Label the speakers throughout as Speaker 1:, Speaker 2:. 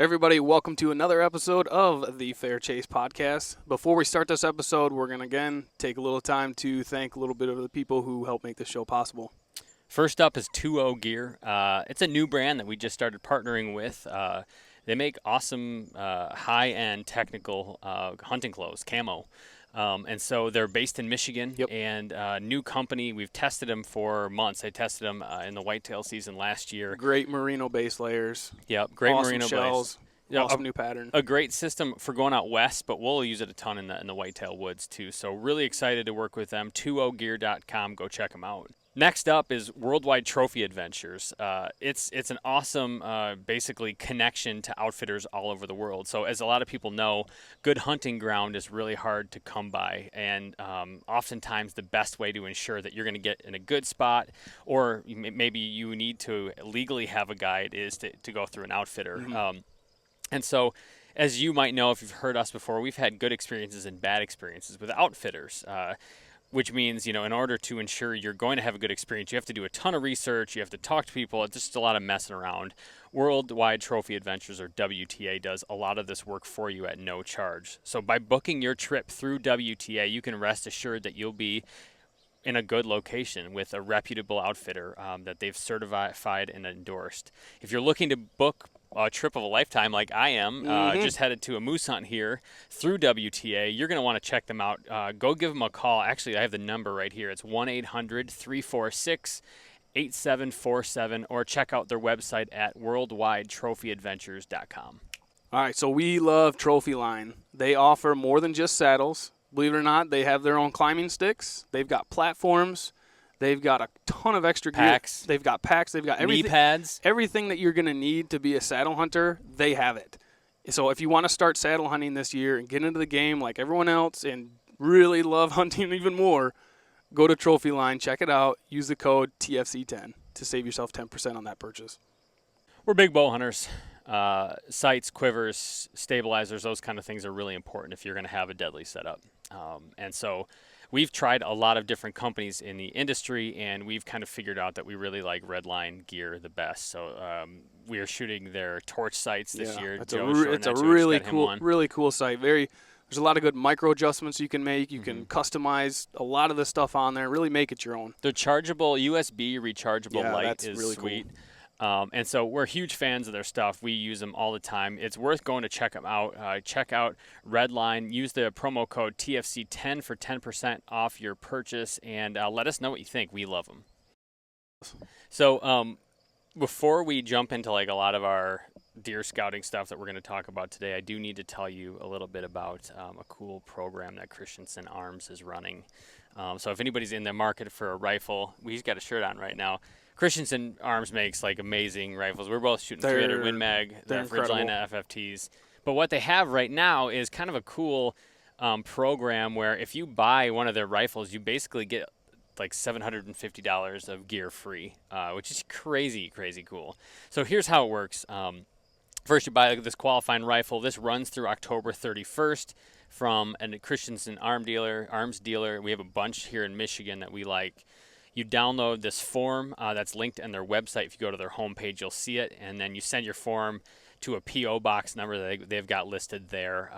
Speaker 1: Everybody, welcome to another episode of the Fair Chase Podcast. Before we start this episode, we're going to again take a little time to thank a little bit of the people who help make this show possible.
Speaker 2: First up is 2O Gear. It's a new brand that we just started partnering with. They make awesome high-end technical hunting clothes, camo. And so they're based in Michigan, and new company. We've tested them for months. I tested them in the whitetail season last year.
Speaker 1: Great merino base layers.
Speaker 2: Yep, great
Speaker 1: awesome
Speaker 2: merino
Speaker 1: shells.
Speaker 2: base.
Speaker 1: Awesome new pattern.
Speaker 2: A great system for going out west, but we'll use it a ton in the whitetail woods too. So really excited to work with them. 2ogear.com. Go check them out. Next up is Worldwide Trophy Adventures. It's an awesome, basically, connection to outfitters all over the world. So as a lot of people know, good hunting ground is really hard to come by. And oftentimes the best way to ensure that you're going to get in a good spot, or maybe you need to legally have a guide, is to go through an outfitter.
Speaker 1: Mm-hmm.
Speaker 2: And so, as you might know if you've heard us before, we've had good experiences and bad experiences with outfitters. Which means, in order to ensure you're going to have a good experience, you have to do a ton of research, you have to talk to people, it's just a lot of messing around. Worldwide Trophy Adventures, or WTA, does a lot of this work for you at no charge. So by booking your trip through WTA, you can rest assured that you'll be in a good location with a reputable outfitter that they've certified and endorsed. If you're looking to book a trip of a lifetime like I am, just headed to a moose hunt here through WTA, you're going to want to check them out. Go give them a call. Actually, I have the number right here. It's 1-800-346-8747, or check out their website at worldwidetrophyadventures.com.
Speaker 1: All right, so we love Trophy Line. They offer more than just saddles. Believe it or not, they have their own climbing sticks. They've got platforms. They've got a ton of extra
Speaker 2: packs.
Speaker 1: gear. They've got packs. They've got everything.
Speaker 2: Knee pads.
Speaker 1: Everything that you're going to need to be a saddle hunter, they have it. So if you want to start saddle hunting this year and get into the game like everyone else and really love hunting even more, go to Trophy Line, check it out, use the code TFC10 to save yourself 10% on that purchase.
Speaker 2: We're big bow hunters. Sights, quivers, stabilizers, those kind of things are really important if you're going to have a deadly setup. And so we've tried a lot of different companies in the industry, and we've kind of figured out that we really like Redline gear the best. So we are shooting their torch sights this year.
Speaker 1: It's a really cool sight. There's a lot of good micro adjustments you can make. You can customize a lot of the stuff on there. Really make it your own.
Speaker 2: The chargeable USB rechargeable light is
Speaker 1: really
Speaker 2: sweet.
Speaker 1: Cool.
Speaker 2: And so we're huge fans of their stuff. We use them all the time. It's worth going to check them out. Check out Redline. Use the promo code TFC10 for 10% off your purchase, and let us know what you think. We love them. So before we jump into like a lot of our deer scouting stuff that we're going to talk about today, I do need to tell you a little bit about a cool program that Christensen Arms is running. So if anybody's in the market for a rifle, he's got a shirt on right now. Christensen Arms makes like amazing rifles. We're both shooting 300 Win Mag. They're Ridgeline FFTs. But what they have right now is kind of a cool program where if you buy one of their rifles, you basically get like $750 of gear free, which is crazy, crazy cool. So here's how it works. First, you buy this qualifying rifle. This runs through October 31st from a Christensen arms dealer. We have a bunch here in Michigan that we like. You download this form that's linked on their website. If you go to their homepage, you'll see it. And then you send your form to a P.O. box number that they've got listed there.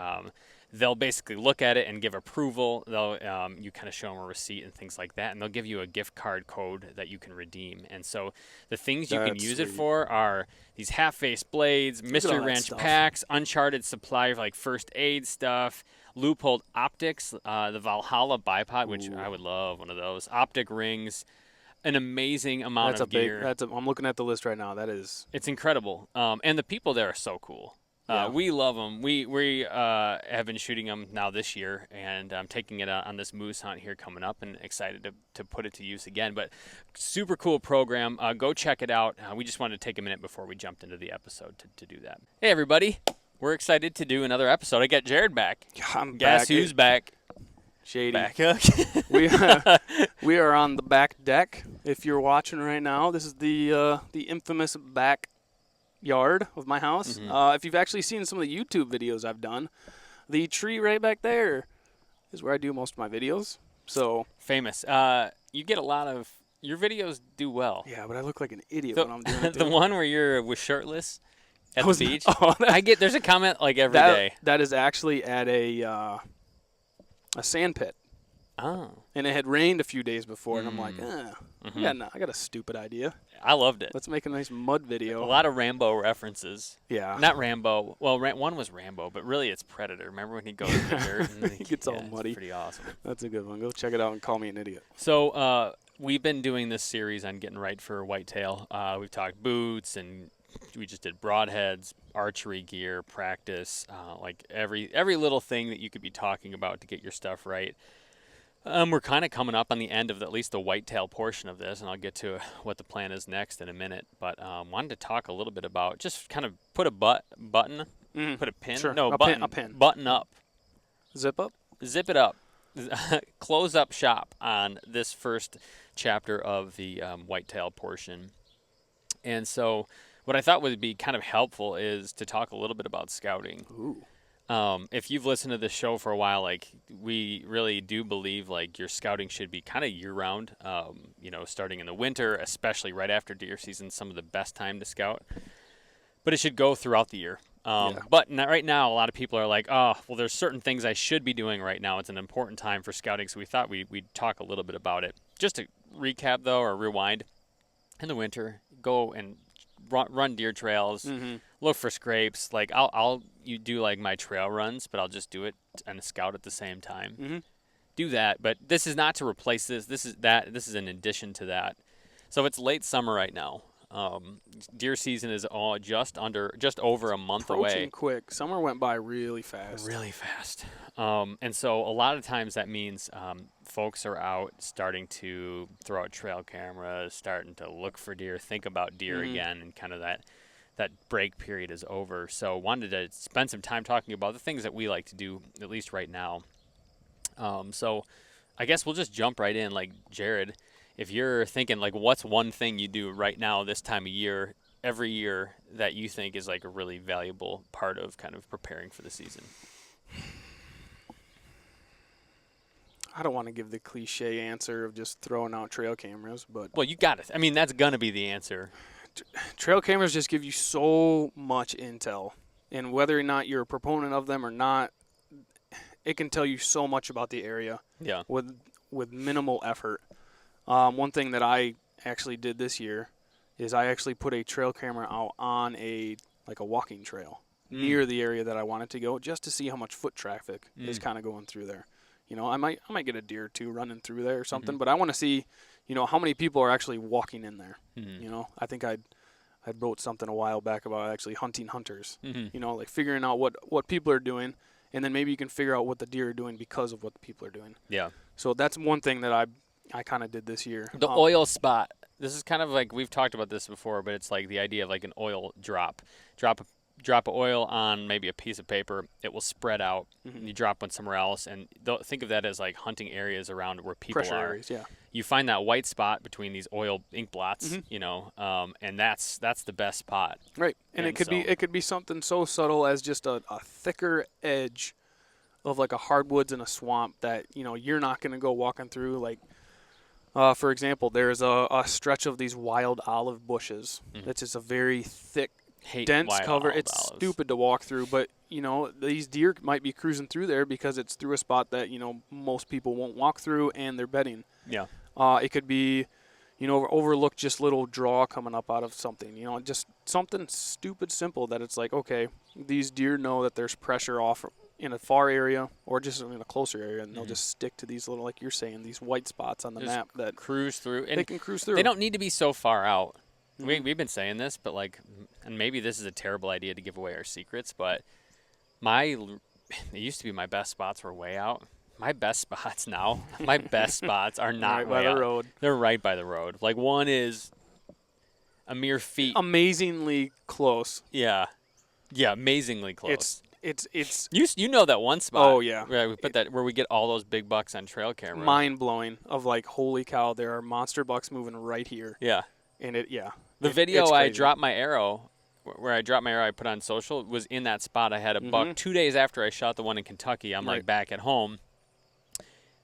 Speaker 2: They'll basically look at it and give approval. You kind of show them a receipt and things like that. And they'll give you a gift card code that you can redeem. And so the things you can use it for are these half-face blades, Mystery Ranch packs, Uncharted supply like first aid stuff, Loophole optics, the Valhalla bipod, which I would love one of those, optic rings, an amazing amount of gear.
Speaker 1: I'm looking at the list right now.
Speaker 2: It's incredible. And the people there are so cool. We love them. We have been shooting them now this year, and I'm taking it on this moose hunt here coming up, and excited to put it to use again. But super cool program. Go check it out. We just wanted to take a minute before we jumped into the episode to do that. Hey, everybody. We're excited to do another episode. I got Jared back. Guess who's back?
Speaker 1: Shady.
Speaker 2: Back.
Speaker 1: We are on the back deck. If you're watching right now, this is the infamous back yard of my house. If you've actually seen some of the YouTube videos I've done, the tree right back there is where I do most of my videos. So
Speaker 2: famous. You get a lot of your videos do well.
Speaker 1: Yeah, but I look like an idiot when I'm doing it.
Speaker 2: The one where you're shirtless, At the beach?
Speaker 1: Oh,
Speaker 2: There's a comment like every day.
Speaker 1: That is actually at a sand pit.
Speaker 2: Oh.
Speaker 1: And it had rained a few days before, and I'm like, I got a stupid idea.
Speaker 2: I loved it.
Speaker 1: Let's make a nice mud video.
Speaker 2: A lot of Rambo references.
Speaker 1: Yeah.
Speaker 2: Not Rambo. Well, one was Rambo, but really it's Predator. Remember when he goes in the dirt? And
Speaker 1: he gets all muddy.
Speaker 2: It's pretty awesome.
Speaker 1: That's a good one. Go check it out and call me an idiot.
Speaker 2: So we've been doing this series on getting right for whitetail. We've talked boots, and we just did broadheads, archery gear, practice, like every little thing that you could be talking about to get your stuff right. We're kind of coming up on the end of at least the whitetail portion of this, and I'll get to what the plan is next in a minute. But wanted to talk a little bit about just kind of put a button, put a pin.
Speaker 1: Sure.
Speaker 2: No,
Speaker 1: a
Speaker 2: button.
Speaker 1: Pin.
Speaker 2: Button up.
Speaker 1: Zip up?
Speaker 2: Zip it up. Close up shop on this first chapter of the whitetail portion. And so what I thought would be kind of helpful is to talk a little bit about scouting.
Speaker 1: Ooh.
Speaker 2: If you've listened to this show for a while, like we really do believe like your scouting should be kind of year-round. Starting in the winter, especially right after deer season, some of the best time to scout. But it should go throughout the year. But right now, a lot of people are like, oh, well, there's certain things I should be doing right now. It's an important time for scouting, so we thought we'd talk a little bit about it. Just to recap, though, or rewind, in the winter, go and run deer trails, look for scrapes. Like you do like my trail runs, but I'll just do it and scout at the same time. Do that, but this is not to replace this. This is an addition to that. So it's late summer right now. Deer season is just over a month away.
Speaker 1: Approaching quick. Summer went by really fast.
Speaker 2: Really fast. And so a lot of times that means folks are out starting to throw out trail cameras, starting to look for deer, think about deer again, and kind of that break period is over. So wanted to spend some time talking about the things that we like to do, at least right now. So I guess we'll just jump right in. Like, Jared, if you're thinking, like, what's one thing you do right now this time of year, every year, that you think is, like, a really valuable part of kind of preparing for the season?
Speaker 1: I don't want to give the cliche answer of just throwing out trail cameras, but...
Speaker 2: Well, you got it. I mean, that's going to be the answer.
Speaker 1: Trail cameras just give you so much intel. And whether or not you're a proponent of them or not, it can tell you so much about the area with minimal effort. One thing that I actually did this year is I actually put a trail camera out on a walking trail near the area that I wanted to go, just to see how much foot traffic is kind of going through there. You know, I might get a deer or two running through there or something, but I want to see, how many people are actually walking in there. I think I wrote something a while back about actually hunting hunters. Like figuring out what people are doing, and then maybe you can figure out what the deer are doing because of what the people are doing. Yeah. So that's one thing that I kind of did this year.
Speaker 2: The oil spot. This is kind of like, we've talked about this before, but it's like the idea of like an oil drop. Drop of oil on maybe a piece of paper. It will spread out. And you drop one somewhere else, and think of that as like hunting areas around where people
Speaker 1: Pressure
Speaker 2: are.
Speaker 1: Areas, yeah.
Speaker 2: You find that white spot between these oil ink blots, and that's the best spot.
Speaker 1: Right, and it could be something so subtle as just a thicker edge of like a hardwoods in a swamp that you're not going to go walking through. Like, for example, there's a stretch of these wild olive bushes. That's just a very thick, dense cover. It's stupid to walk through, but these deer might be cruising through there because it's through a spot that most people won't walk through, and they're bedding. Yeah. It could be overlook just little draw coming up out of something. Just something stupid simple that it's like, okay, these deer know that there's pressure off in a far area or just in a closer area, and they'll just stick to these little, like you're saying, these white spots on the map that
Speaker 2: cruise through.
Speaker 1: And they can cruise through.
Speaker 2: They don't need to be so far out. We've been saying this, but and maybe this is a terrible idea to give away our secrets, but it used to be my best spots were way out. My best spots now, are not
Speaker 1: right
Speaker 2: way
Speaker 1: by the
Speaker 2: out.
Speaker 1: road.
Speaker 2: They're right by the road. Like, one is a mere feet.
Speaker 1: Amazingly close.
Speaker 2: Yeah, amazingly close.
Speaker 1: It's
Speaker 2: you know that one spot.
Speaker 1: Oh yeah.
Speaker 2: Right, we put that where we get all those big bucks on trail camera.
Speaker 1: Mind blowing of like, holy cow, there are monster bucks moving right here.
Speaker 2: Yeah.
Speaker 1: And
Speaker 2: the video I dropped my arrow, where I dropped my arrow I put on social, was in that spot. I had a buck 2 days after I shot the one in Kentucky. I'm like back at home,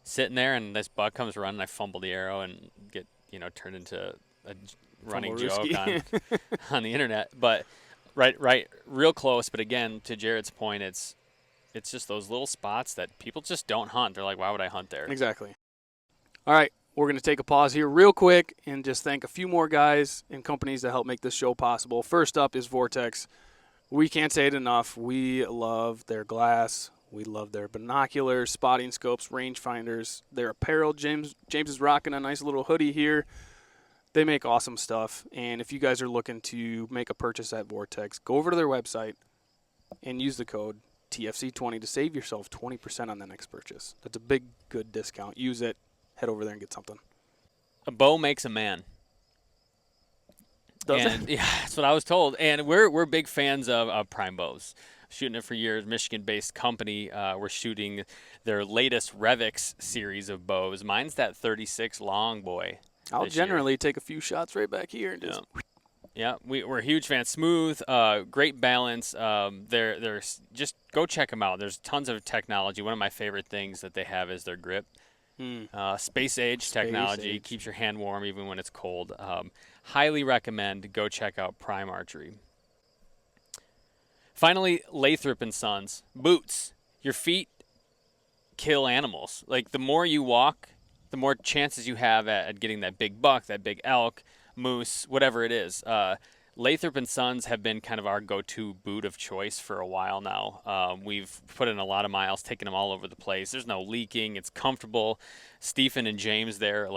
Speaker 2: sitting there, and this buck comes running. I fumble the arrow and get turned into a running joke on the internet. But Right, real close. But again, to Jared's point, it's just those little spots that people just don't hunt. They're like, why would I hunt there?
Speaker 1: Exactly. All right, we're going to take a pause here real quick and just thank a few more guys and companies that help make this show possible. First up is Vortex. We can't say it enough. We love their glass. We love their binoculars, spotting scopes, rangefinders, their apparel. James is rocking a nice little hoodie here. They make awesome stuff. And if you guys are looking to make a purchase at Vortex, go over to their website and use the code TFC20 to save yourself 20% on the next purchase. That's a big, good discount. Use it. Head over there and get something.
Speaker 2: A bow makes a man.
Speaker 1: Does
Speaker 2: and,
Speaker 1: it?
Speaker 2: Yeah, that's what I was told. And we're big fans of prime bows. Shooting it for years, Michigan-based company. We're shooting their latest Revix series of bows. Mine's that 36 long boy.
Speaker 1: I'll generally take a few shots right back here and just.
Speaker 2: Yeah, we're huge fans. Smooth, great balance. They're just go check them out. There's tons of technology. One of my favorite things that they have is their grip. Space age technology keeps your hand warm even when it's cold. Highly recommend. Go check out Prime Archery. Finally, Lathrop and Sons boots. Your feet kill animals. Like the more you walk, the more chances you have at getting that big buck, that big elk, moose, whatever it is. Lathrop and Sons have been kind of our go-to boot of choice for a while now. We've put in a lot of miles, taken them all over the place. There's no leaking. It's comfortable. Stephen and James there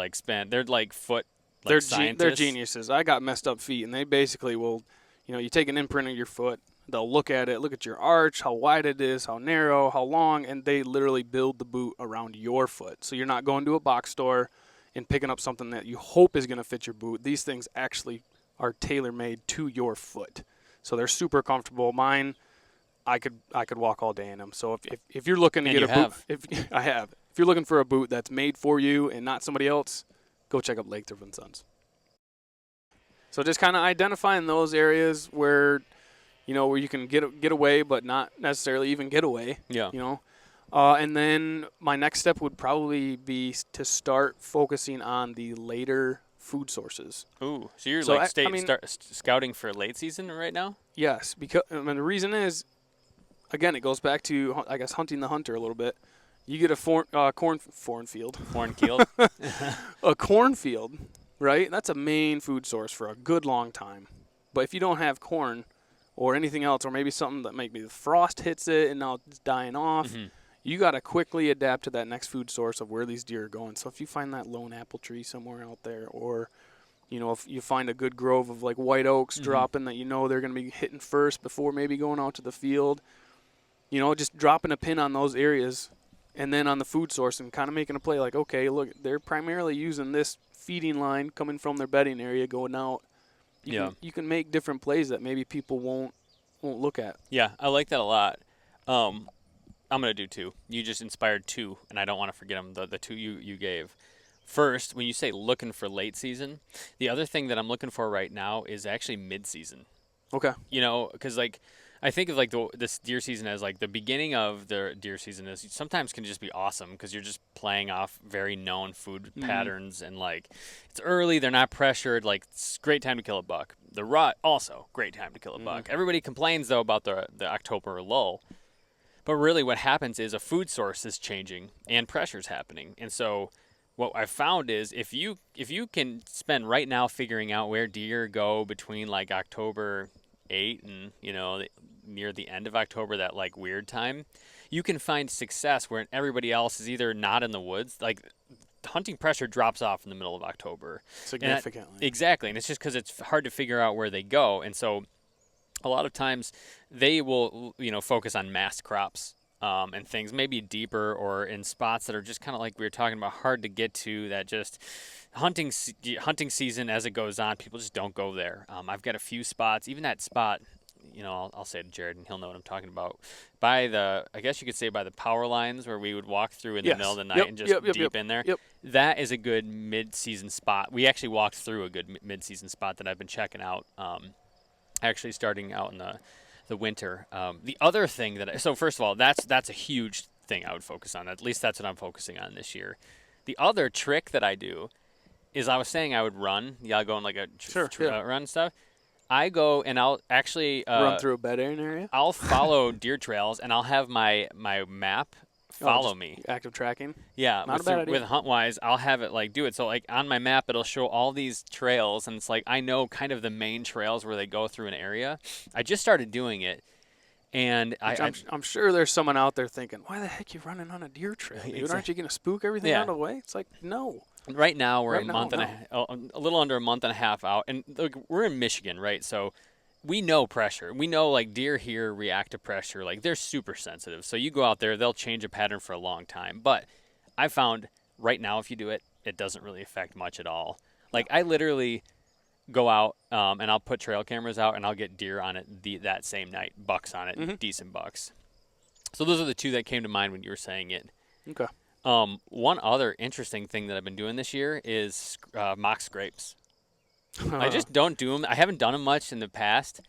Speaker 2: they're like foot scientists.
Speaker 1: They're geniuses. I got messed up feet, and they basically will, you take an imprint of your foot. They'll look at it, look at your arch, how wide it is, how narrow, how long, and they literally build the boot around your foot. So you're not going to a box store and picking up something that you hope is going to fit your boot. These things actually are tailor-made to your foot. So they're super comfortable. Mine, I could walk all day in them. So if you're looking to get a boot, if you're looking for a boot that's made for you and not somebody else, go check out Lathrop and Sons. So just kind of identifying those areas where where you can get away, but not necessarily even get away.
Speaker 2: Yeah.
Speaker 1: And then my next step would probably be to start focusing on the later food sources.
Speaker 2: Ooh, so you're scouting for late season right now?
Speaker 1: Yes, because the reason is, again, it goes back to, I guess, hunting the hunter a little bit. You get a cornfield, a cornfield, right? That's a main food source for a good long time. But if you don't have corn or anything else, or maybe something that maybe the frost hits it and now it's dying off, you got to quickly adapt to that next food source of where these deer are going. So if you find that lone apple tree somewhere out there, or if you find a good grove of like white oaks dropping that they're going to be hitting first before maybe going out to the field, just dropping a pin on those areas, and then on the food source and kind of making a play like, okay, look, they're primarily using this feeding line coming from their bedding area going out. You can make different plays that maybe people won't look at.
Speaker 2: Yeah, I like that a lot. I'm going to do two. You just inspired two, and I don't want to forget them, the two you gave. First, when you say looking for late season, the other thing that I'm looking for right now is actually mid-season.
Speaker 1: Okay.
Speaker 2: Because I think of this deer season as the beginning of the deer season is sometimes can just be awesome because you're just playing off very known food patterns, and it's early, they're not pressured, it's a great time to kill a buck. The rut also great time to kill a buck. Everybody complains though about the October lull, but really what happens is a food source is changing and pressure's happening. And so what I've found is if you can spend right now figuring out where deer go between October 8 and near the end of October, that weird time, you can find success where everybody else is either not in the woods. Hunting pressure drops off in the middle of October
Speaker 1: significantly.
Speaker 2: Exactly, and it's just because it's hard to figure out where they go. And so a lot of times they will focus on mass crops and things maybe deeper or in spots that are just kind of like we were talking about, hard to get to, that just hunting season as it goes on, people just don't go there. I've got a few spots, even that spot, I'll say to Jared and he'll know what I'm talking about, I guess you could say by the power lines where we would walk through in the middle of the night and just deep in there. That is a good mid-season spot. We actually walked through a good mid-season spot that I've been checking out, actually starting out in the winter. The other thing so first of all, that's a huge thing I would focus on. At least that's what I'm focusing on this year. The other trick that I do is I was saying I would run. Yeah, I'll go on a run stuff. I go and I'll actually
Speaker 1: Run through a bed area.
Speaker 2: I'll follow deer trails, and I'll have my map follow
Speaker 1: just
Speaker 2: me.
Speaker 1: Active tracking.
Speaker 2: Yeah,
Speaker 1: Not a bad idea.
Speaker 2: with HuntWise, I'll have it like do it. So like on my map, it'll show all these trails, and it's like I know kind of the main trails where they go through an area. I just started doing it, and
Speaker 1: I'm sure there's someone out there thinking, why the heck you running on a deer trail? Dude?
Speaker 2: Exactly.
Speaker 1: Aren't you going to spook everything out of the way? It's like, no.
Speaker 2: Right now we're
Speaker 1: a
Speaker 2: little under a month and a half out, and look, we're in Michigan, right? So we know pressure. We know like deer here react to pressure. Like they're super sensitive. So you go out there, they'll change a pattern for a long time. But I found right now, if you do it, it doesn't really affect much at all. Like I literally go out and I'll put trail cameras out and I'll get deer on it that same night, bucks on it, decent bucks. So those are the two that came to mind when you were saying it.
Speaker 1: Okay.
Speaker 2: One other interesting thing that I've been doing this year is mock scrapes. I just don't do them. I haven't done them much in the past,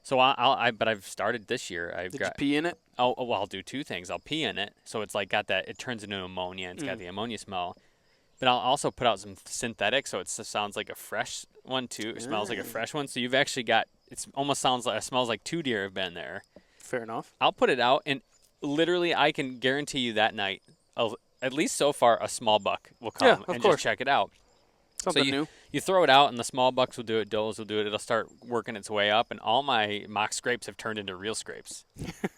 Speaker 2: so but I've started this year.
Speaker 1: Did you pee in it?
Speaker 2: Oh, well, I'll do two things. I'll pee in it, so it's like got that. It turns into ammonia. And it's got the ammonia smell. But I'll also put out some synthetic, so it sounds like a fresh one too. It smells like a fresh one. So you've actually got. It almost smells like 2 deer have been there.
Speaker 1: Fair enough.
Speaker 2: I'll put it out, and literally, I can guarantee you that night, at least so far, a small buck will come and just check it out.
Speaker 1: Something new.
Speaker 2: You throw it out, and the small bucks will do it, does will do it. It'll start working its way up, and all my mock scrapes have turned into real scrapes.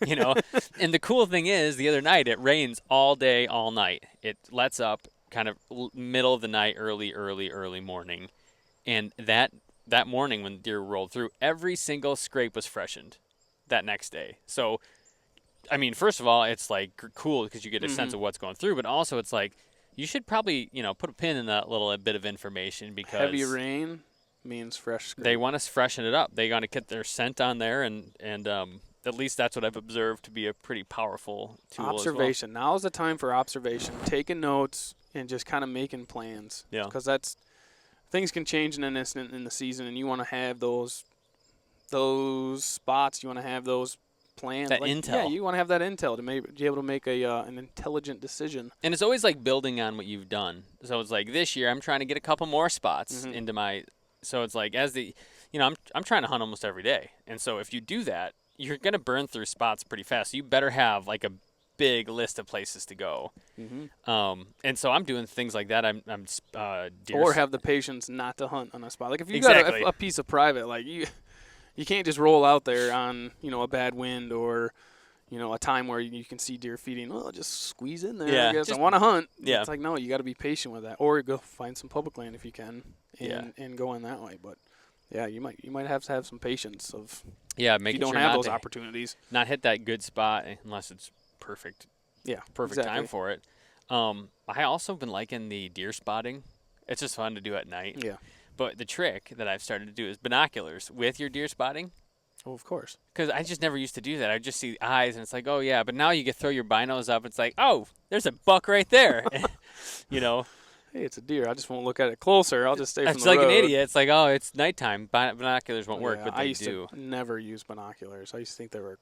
Speaker 2: And the cool thing is, the other night, it rains all day, all night. It lets up kind of middle of the night, early morning. And that morning when deer rolled through, every single scrape was freshened that next day. So, I mean, first of all, it's like cool because you get a sense of what's going through, but also it's like, you should probably, put a pin in that little bit of information because
Speaker 1: heavy rain means fresh scrape.
Speaker 2: They want to freshen it up. They want to get their scent on there, and at least that's what I've observed to be a pretty powerful tool.
Speaker 1: Observation.
Speaker 2: As well.
Speaker 1: Now is the time for observation, taking notes, and just kind of making plans.
Speaker 2: Yeah.
Speaker 1: Because things can change in an instant in the season, and you want to have those spots. You want to have those plans.
Speaker 2: That intel.
Speaker 1: Yeah, you want to have that intel to be able to make an intelligent decision.
Speaker 2: And it's always like building on what you've done. So it's like this year I'm trying to get a couple more spots into my. So it's like I'm trying to hunt almost every day, and so if you do that, you're gonna burn through spots pretty fast. So you better have like a big list of places to go. And so I'm doing things like that. I'm
Speaker 1: or have the patience not to hunt on a spot. Like if you got a piece of private, like you can't just roll out there on, a bad wind or, a time where you can see deer feeding. Well, just squeeze in there.
Speaker 2: Yeah,
Speaker 1: I guess I want to hunt.
Speaker 2: Yeah.
Speaker 1: It's like, no, you got to be patient with that. Or go find some public land if you can and go in that way. But, yeah, you might have to have some patience of
Speaker 2: if
Speaker 1: you don't have those opportunities.
Speaker 2: Not hit that good spot unless it's perfect.
Speaker 1: Yeah,
Speaker 2: perfect time for it. I also been liking the deer spotting. It's just fun to do at night.
Speaker 1: Yeah.
Speaker 2: But the trick that I've started to do is binoculars with your deer spotting.
Speaker 1: Oh, of course.
Speaker 2: Because I just never used to do that. I just see eyes, and it's like, oh, yeah. But now you can throw your binos up. It's like, oh, there's a buck right there.
Speaker 1: Hey, it's a deer. I just won't look at it closer. I'll just stay from the
Speaker 2: road. It's like
Speaker 1: an
Speaker 2: idiot. It's like, oh, it's nighttime. Binoculars won't work, but they do.
Speaker 1: I used to never use binoculars. I used to think they were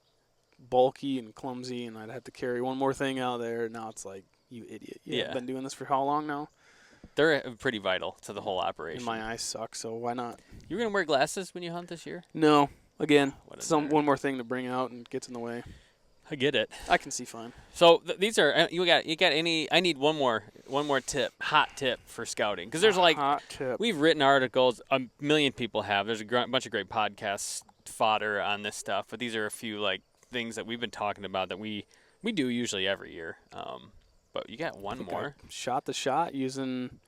Speaker 1: bulky and clumsy, and I'd have to carry one more thing out there. Now it's like, you idiot. You've been doing this for how long now?
Speaker 2: They're pretty vital to the whole operation.
Speaker 1: And my eyes suck, so why not?
Speaker 2: You going to wear glasses when you hunt this year?
Speaker 1: No. Again, one more thing to bring out and gets in the way.
Speaker 2: I get it.
Speaker 1: I can see fine.
Speaker 2: So these are you got any? I need one more hot tip for scouting because there's
Speaker 1: hot tip.
Speaker 2: We've written articles. A million people have. There's a bunch of great podcast fodder on this stuff, but these are a few things that we've been talking about that we do usually every year. But you got one more.
Speaker 1: I shot the shot using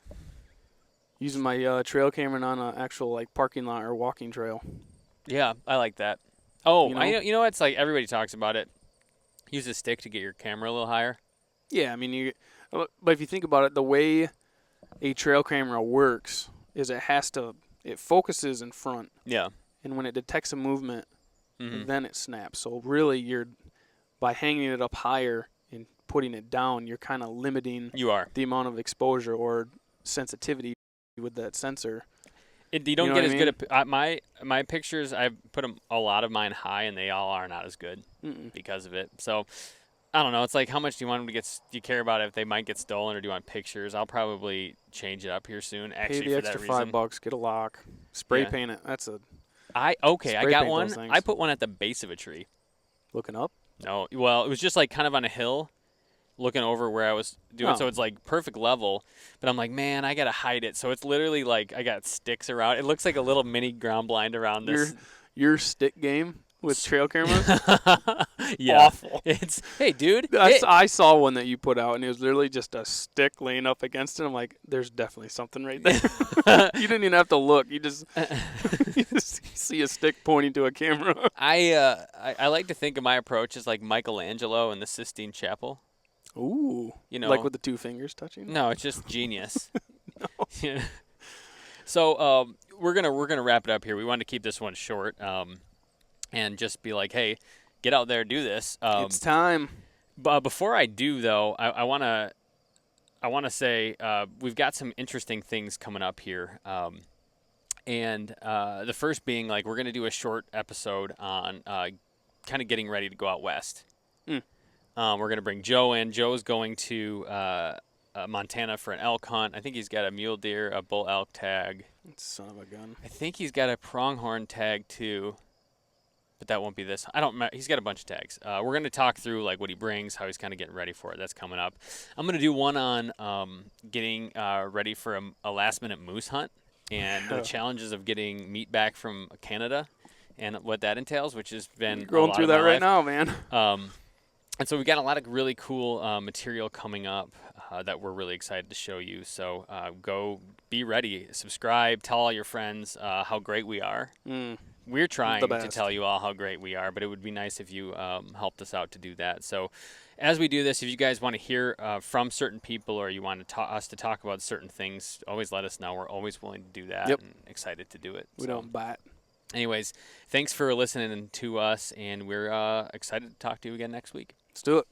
Speaker 1: my trail camera on an actual parking lot or walking trail.
Speaker 2: Yeah, I like that. Oh, you know it's like everybody talks about it. Use a stick to get your camera a little higher.
Speaker 1: Yeah, I mean but if you think about it, the way a trail camera works is it focuses in front.
Speaker 2: Yeah.
Speaker 1: And when it detects a movement, then it snaps. So really by hanging it up higher and putting it down, you're kind of limiting the amount of exposure or sensitivity with that sensor.
Speaker 2: You don't get as good at my pictures. I've put a lot of mine high, and they all are not as good because of it. So I don't know. It's like, how much do you want them to get? Do you care about if they might get stolen, or do you want pictures? I'll probably change it up here soon. Actually,
Speaker 1: pay the extra $5, get a lock, spray paint it.
Speaker 2: I
Speaker 1: Spray
Speaker 2: got
Speaker 1: paint
Speaker 2: one.
Speaker 1: those things.
Speaker 2: I put one at the base of a tree.
Speaker 1: Looking up?
Speaker 2: No, well, it was just like kind of on a hill, looking over where I was doing.
Speaker 1: Oh.
Speaker 2: So it's like perfect level. But I'm like, man, I gotta hide it. So it's literally like I got sticks around. It looks like a little mini ground blind around this.
Speaker 1: Your stick game with trail cameras?
Speaker 2: Yeah.
Speaker 1: Awful.
Speaker 2: It's hey, dude.
Speaker 1: I saw one that you put out, and it was literally just a stick laying up against it. I'm like, there's definitely something right there. You didn't even have to look. You just see a stick pointing to a camera.
Speaker 2: I like to think of my approach as like Michelangelo in the Sistine Chapel.
Speaker 1: Ooh.
Speaker 2: You know,
Speaker 1: like with the two fingers touching?
Speaker 2: No, it's just genius. Yeah. So we're gonna wrap it up here. We wanted to keep this one short, and just be like, hey, get out there, do this.
Speaker 1: It's time.
Speaker 2: But before I do, though, I wanna say we've got some interesting things coming up here. And the first being like we're gonna do a short episode on kind of getting ready to go out west. We're gonna bring Joe in. Joe's going to Montana for an elk hunt. I think he's got a mule deer, a bull elk tag.
Speaker 1: Son of a gun.
Speaker 2: I think he's got a pronghorn tag too, but that won't be this. I don't. He's got a bunch of tags. We're gonna talk through like what he brings, how he's kind of getting ready for it. That's coming up. I'm gonna do one on getting ready for a last-minute moose hunt and the challenges of getting meat back from Canada and what that entails, which has been
Speaker 1: You're going through that right now, man.
Speaker 2: And so we've got a lot of really cool material coming up that we're really excited to show you. So go be ready, subscribe, tell all your friends how great we are. We're trying to tell you all how great we are, but it would be nice if you helped us out to do that. So as we do this, if you guys want to hear from certain people or you want us to talk about certain things, always let us know. We're always willing to do that and excited to do it.
Speaker 1: We don't bite.
Speaker 2: Anyways, thanks for listening to us, and we're excited to talk to you again next week.
Speaker 1: Let's do it.